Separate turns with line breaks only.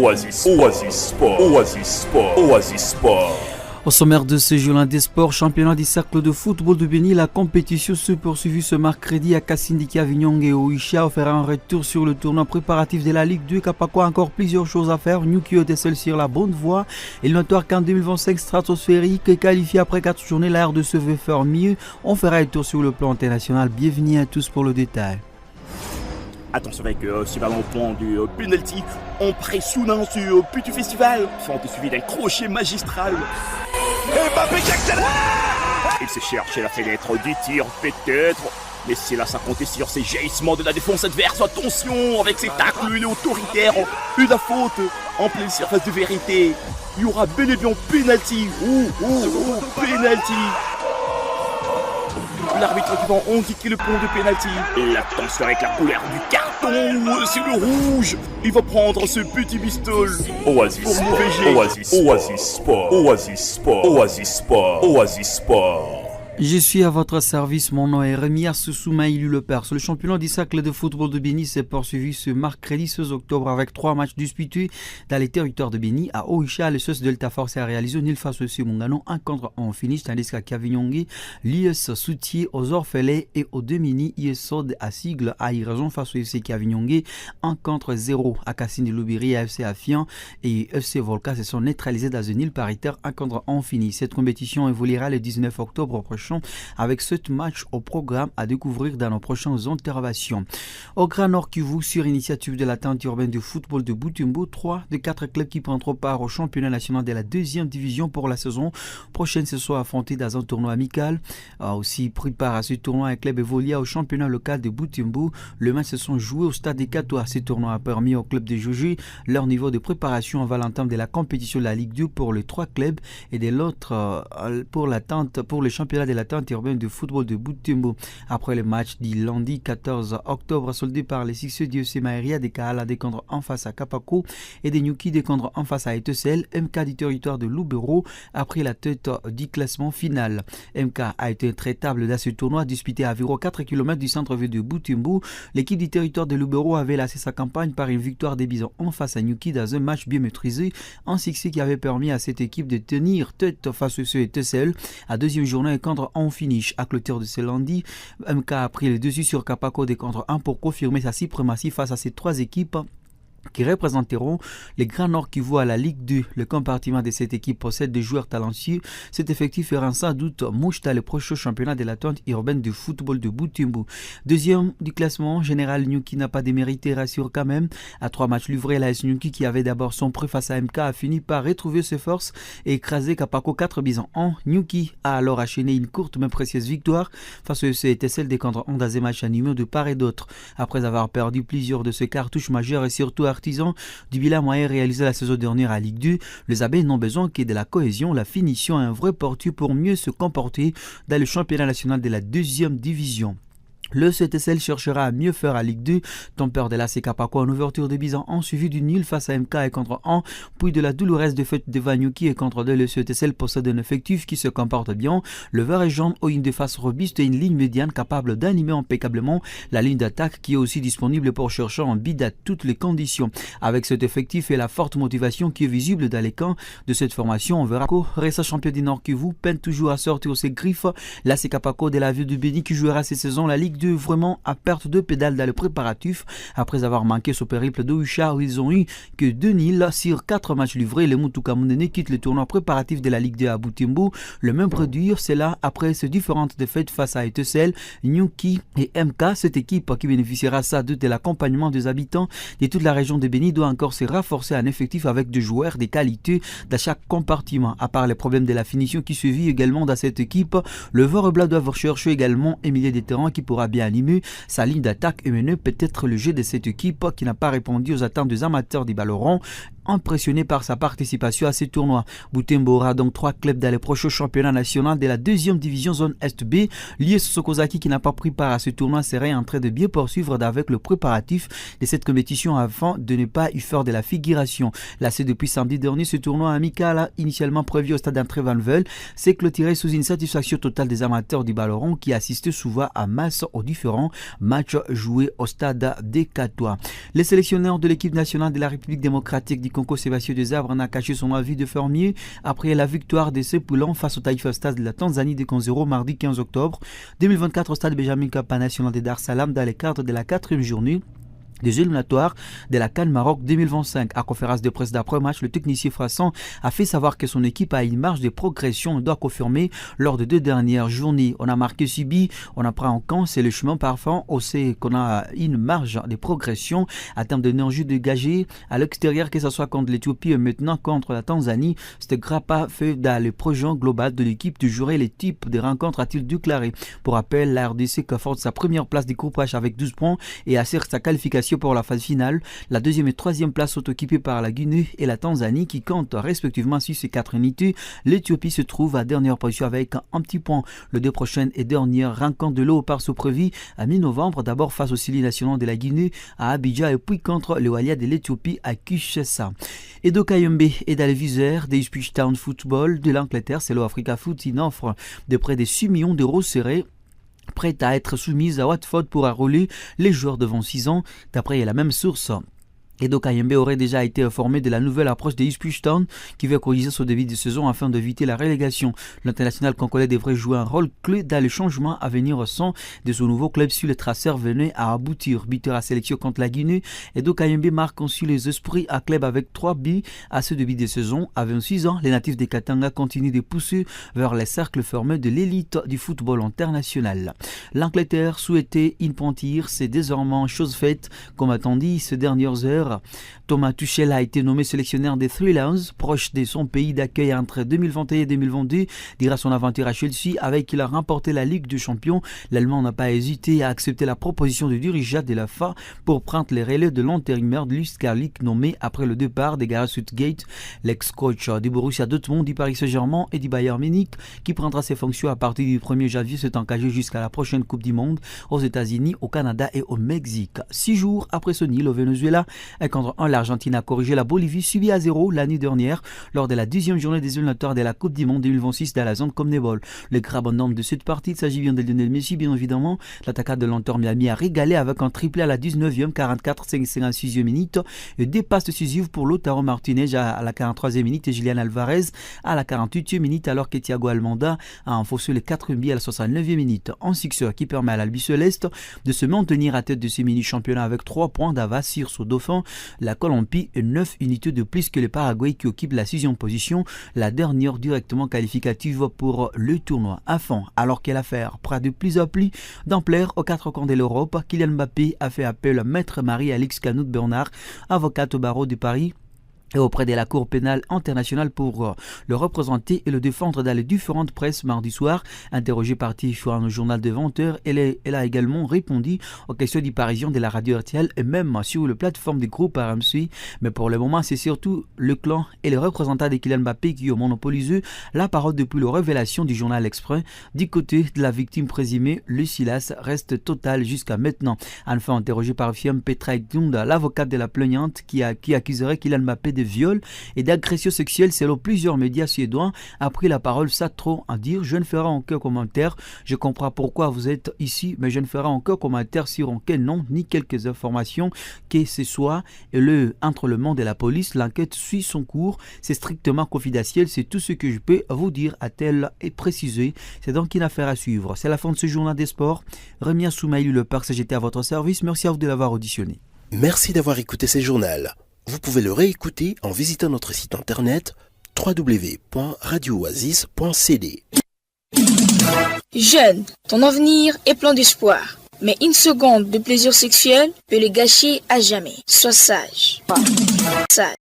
Oasis Sport. Oasis Sport. Oasis Sport.
Au sommaire de ce journal des sports, championnat du cercle de football de Béni, la compétition se poursuit ce mercredi à Kassindiki, Avignon et Oisha. Fera un retour sur le tournoi préparatif de la Ligue 2. Kapako a encore plusieurs choses à faire. Nyuki était seul sur la bonne voie. Il notoire qu'en 2025 stratosphérique est qualifié après 4 journées. L'air de se veut faire mieux. On fera un tour sur le plan international. Bienvenue à tous pour le détail.
Attention avec ce ballon au point du penalty. On pressionnant sur Petit Festival. Fente suivi d'un crochet magistral. Mbappé qui accélère. Il se cherche la fenêtre du tir peut-être. Mais c'est là ça comptait sur ces jaillissements de la défense adverse. Attention avec ses tacles autoritaires. Une faute en pleine surface de vérité. Il y aura bel et bien penalty. Penalty. L'arbitre qui va indiquer le point de pénalty. Et attention avec la couleur du carton. C'est le rouge. Il va prendre ce petit bistol. Oasis Sport. Oasis Sport. Oasis Sport. Oasis Sport. Oasis Sport.
Je suis à votre service, mon nom est Rémi Assoumaïlu Le Perse. Le championnat du cercle de football de Béni s'est poursuivi ce mercredi 16 octobre avec 3 matchs disputés dans les territoires de Béni. À Oisha, le SOS Delta Force a réalisé nul face au Simongano, 1 contre 1 finish, tandis qu'à Kavinyongi, l'IS Soutier aux Orphelais et aux Demini, ISOD à Sigle a eu raison face au FC Kavinyongi, 1 contre 0 à Cassine de Loubiri, FC Afian et FC Volca se sont neutralisés dans un nul paritaire, 1 contre 1 finish. Cette compétition évoluera le 19 octobre prochain avec 7 matchs au programme à découvrir dans nos prochaines interventions. Au Grand Nord Kivu, sur initiative de la tente urbaine de football de Butembo, 3 des 4 clubs qui prendront part au championnat national de la 2e division pour la saison prochaine se sont affrontés dans un tournoi amical. Aussi pris part à ce tournoi, un club évolue au championnat local de Butembo. Le match se sont joués au stade des Catois. Ce tournoi a permis au club de jauger leur niveau de préparation avant l'entame de la compétition de la Ligue 2 pour les 3 clubs et de l'autre pour le championnat de la tente urbaine de football de Butembo. Après le match du lundi 14 octobre soldé par les succès du FC Maïria de Kahala décondre en face à Kapako et de Nyuki décondre en face à Etesel. MK du territoire de Lubero a pris la tête du classement final. MK a été intraitable dans ce tournoi disputé à environ 4 km du centre-ville de Butembo. L'équipe du territoire de Lubero avait lancé sa campagne par une victoire des Bisons en face à Nyuki dans un match bien maîtrisé, un succès qui avait permis à cette équipe de tenir tête face au Etesel à deuxième journée contre en finish. À clôture de ce lundi, MK a pris le dessus sur Kapako des contre 1 pour confirmer sa suprématie face à ces 3 équipes qui représenteront les Grands Nord Kivu à la Ligue 2. Le compartiment de cette équipe possède des joueurs talentueux. Cet effectif fera sans doute mouche dans le prochain championnat de la tente urbaine de football de Butembo. Deuxième du classement général, Nyuki n'a pas démérité, rassure quand même. À 3 matchs livrés, l'AS Nyuki qui avait d'abord son prêt face à MK a fini par retrouver ses forces et écraser Kapako 4 bisons en. Nyuki a alors enchaîné une courte mais précieuse victoire face au CETSL des contre 1 dans un match animé de part et d'autre. Après avoir perdu plusieurs de ses cartouches majeures et surtout artisans du bilan moyen réalisé la saison dernière à Ligue 2, les abeilles n'ont besoin que de la cohésion, la finition et un vrai portu pour mieux se comporter dans le championnat national de la 2e division. Le CTSL cherchera à mieux faire à Ligue 2. Tempère de la Kapako en ouverture de Bizan en suivi du nul face à MK et contre 1, puis de la douloureuse défaite de Vanyuki et contre 2. Le CTSL possède un effectif qui se comporte bien. Le vert et jaune ont une défense robuste et une ligne médiane capable d'animer impeccablement la ligne d'attaque qui est aussi disponible pour chercher en bid à toutes les conditions. Avec cet effectif et la forte motivation qui est visible dans les camps de cette formation, on verra qu'au Ressa champion du Nord Kivu peine toujours à sortir ses griffes. La Kapako de la ville de Béni qui jouera cette saison la Ligue 2 vraiment à perte de pédale dans le préparatif après avoir manqué ce périple d'Oisha où ils ont eu que 2-0 sur 4 matchs livrés. Les Mutuka Mundene quittent le tournoi préparatif de la Ligue 2 à Butembo. Le même produire, c'est là après ces différentes défaites face à Etesel, Nyuki et MK. Cette équipe qui bénéficiera ça de l'accompagnement des habitants de toute la région de Béni doit encore se renforcer en effectif avec des joueurs des qualités dans chaque compartiment. À part les problèmes de la finition qui se vit également dans cette équipe, le Vert Blanc doit rechercher également un milieu de terrain qui pourra bien animer sa ligne d'attaque et mener peut-être le jeu de cette équipe qui n'a pas répondu aux attentes des amateurs des ballons impressionné par sa participation à ces tournois. Butembo aura donc 3 clubs dans les prochains championnats nationaux de la 2e division zone Est-B. L'IS Sokozaki qui n'a pas pris part à ce tournoi serait en train de bien poursuivre avec le préparatif de cette compétition afin de ne pas y faire de la figuration. Lassé depuis samedi dernier, ce tournoi amical initialement prévu au stade d'André Van Vel s'est clôturé sous une satisfaction totale des amateurs du ballon qui assistaient souvent à masse aux différents matchs joués au stade des Catois. Les sélectionneurs de l'équipe nationale de la République démocratique du Conco Sébastien Desarbres a caché son avis de faire mieux après la victoire de ses poulants face au Taifa Stars de la Tanzanie de 0 mardi 15 octobre 2024 au stade Benjamin Mkapa national de Dar es Salaam dans les cadres de la 4e journée des éliminatoires de la CAN Maroc 2025. À conférence de presse d'après-match, le technicien Frasson a fait savoir que son équipe a une marge de progression et doit confirmer lors de 2 dernières journées. On a marqué 6 buts, on apprend en camp, c'est le chemin parfait. On sait qu'on a une marge de progression en termes d'énergie dégagée à l'extérieur, que ce soit contre l'Éthiopie et maintenant contre la Tanzanie. C'était Grappa fait dans le projet global de l'équipe de jurer les types de rencontres, a-t-il déclaré. Pour rappel, la RDC conforte sa première place du groupe H avec 12 points et assure sa qualification pour la phase finale. La 2e et 3e place sont occupées par la Guinée et la Tanzanie qui comptent respectivement 6 et 4 unités. L'Éthiopie se trouve à dernière position avec un petit point. Les 2 prochaines et dernières rencontres de Léopard sont prévues à mi-novembre, d'abord face aux Sili nationaux de la Guinée à Abidjan et puis contre le Walia de l'Éthiopie à Kinshasa. Edo Kayembe est dans les viseurs des Ipswich Town Football de l'Angleterre. C'est l'Africa Foot, une offre de près de 6 millions d'euros serrée prête à être soumise à Watford pour enrôler les joueurs de 26 ans, d'après la même source. Edo Kayembe aurait déjà été informé de la nouvelle approche des Ipswich Town qui veut corriger son début de saison afin d'éviter la relégation. L'international congolais devrait jouer un rôle clé dans le changement à venir au sein de son nouveau club si le traceur venait à aboutir. Buteur à sélection contre la Guinée, Edo Kayembe marque ensuite les esprits à club avec 3 buts à ce début de saison. À 26 ans, les natifs de Katanga continuent de pousser vers les cercles fermés de l'élite du football international. L'Angleterre souhaitait une pointire, c'est désormais chose faite, comme attendu ces dernières heures. Thomas Tuchel a été nommé sélectionneur des Three Lions, proche de son pays d'accueil entre 2021 et 2022, dira son aventure à Chelsea avec qui il a remporté la Ligue des Champions. L'Allemand n'a pas hésité à accepter la proposition du dirigeant de la FA pour prendre les relais de l'intérimaire de Luis Carlick nommé après le départ de Gareth Southgate, l'ex-coach du Borussia Dortmund, du Paris Saint-Germain et du Bayern Munich, qui prendra ses fonctions à partir du 1er janvier, s'est engagé jusqu'à la prochaine Coupe du Monde aux États-Unis, au Canada et au Mexique. 6 jours après ce nil au Venezuela, contre 1, l'Argentine a corrigé la Bolivie, subi à 0 l'année dernière lors de la 10e journée des éliminatoires de la Coupe du Monde 2026 dans la zone CONMEBOL. Le grand bonhomme de cette partie, il s'agit bien de Lionel Messi, bien évidemment. L'attaquant de l'Inter Miami a régalé avec un triplé à la 19e, 44, 56e minute et deux passes décisives pour Lautaro Martinez à la 43e minute et Julian Alvarez à la 48e minute, alors que Thiago Almada a enfoncé les 4 buts à la 69e minute. Un succès qui permet à l'Albi Céleste de se maintenir à tête de ces mini-championnats avec 3 points d'avance sur son dauphin. La Colombie est 9 unités de plus que le Paraguay qui occupe la 6e position, la dernière directement qualificative pour le tournoi. Enfin, alors que l'affaire prend de plus en plus d'ampleur aux 4 coins de l'Europe, Kylian Mbappé a fait appel à Maître Marie-Alix Canout-Bernard, avocate au barreau de Paris, et auprès de la Cour pénale internationale pour le représenter et le défendre dans les différentes presses mardi soir. Interrogée par TF1 au journal de 20h, elle a également répondu aux questions du Parisien, de la radio RTL et même sur la plateforme du groupe RMC. Mais pour le moment, c'est surtout le clan et les représentants de Kylian Mbappé qui ont monopolisé la parole depuis la révélation du journal Express. Du côté de la victime présumée, le silence reste total jusqu'à maintenant. Enfin, interrogée par Fiam Petra Ekdunda, l'avocate de la plaignante qui accuserait Kylian Mbappé de viol et d'agression sexuelle selon plusieurs médias suédois, a pris la parole sans trop en dire. Je ne ferai aucun commentaire. Je comprends pourquoi vous êtes ici, mais je ne ferai aucun commentaire sur aucun nom ni quelques informations que ce soit. Et entre le monde et la police, l'enquête suit son cours. C'est strictement confidentiel. C'est tout ce que je peux vous dire, a-t-elle précisé. C'est donc une affaire à suivre. C'est la fin de ce journal des sports. Remia Soumaïlu, le Parc CGT à votre service. Merci à vous de l'avoir auditionné.
Merci d'avoir écouté ce journal. Vous pouvez le réécouter en visitant notre site internet www.radiooasis.cd.
Jeune, ton avenir est plein d'espoir. Mais une seconde de plaisir sexuel peut le gâcher à jamais. Sois sage. Sage.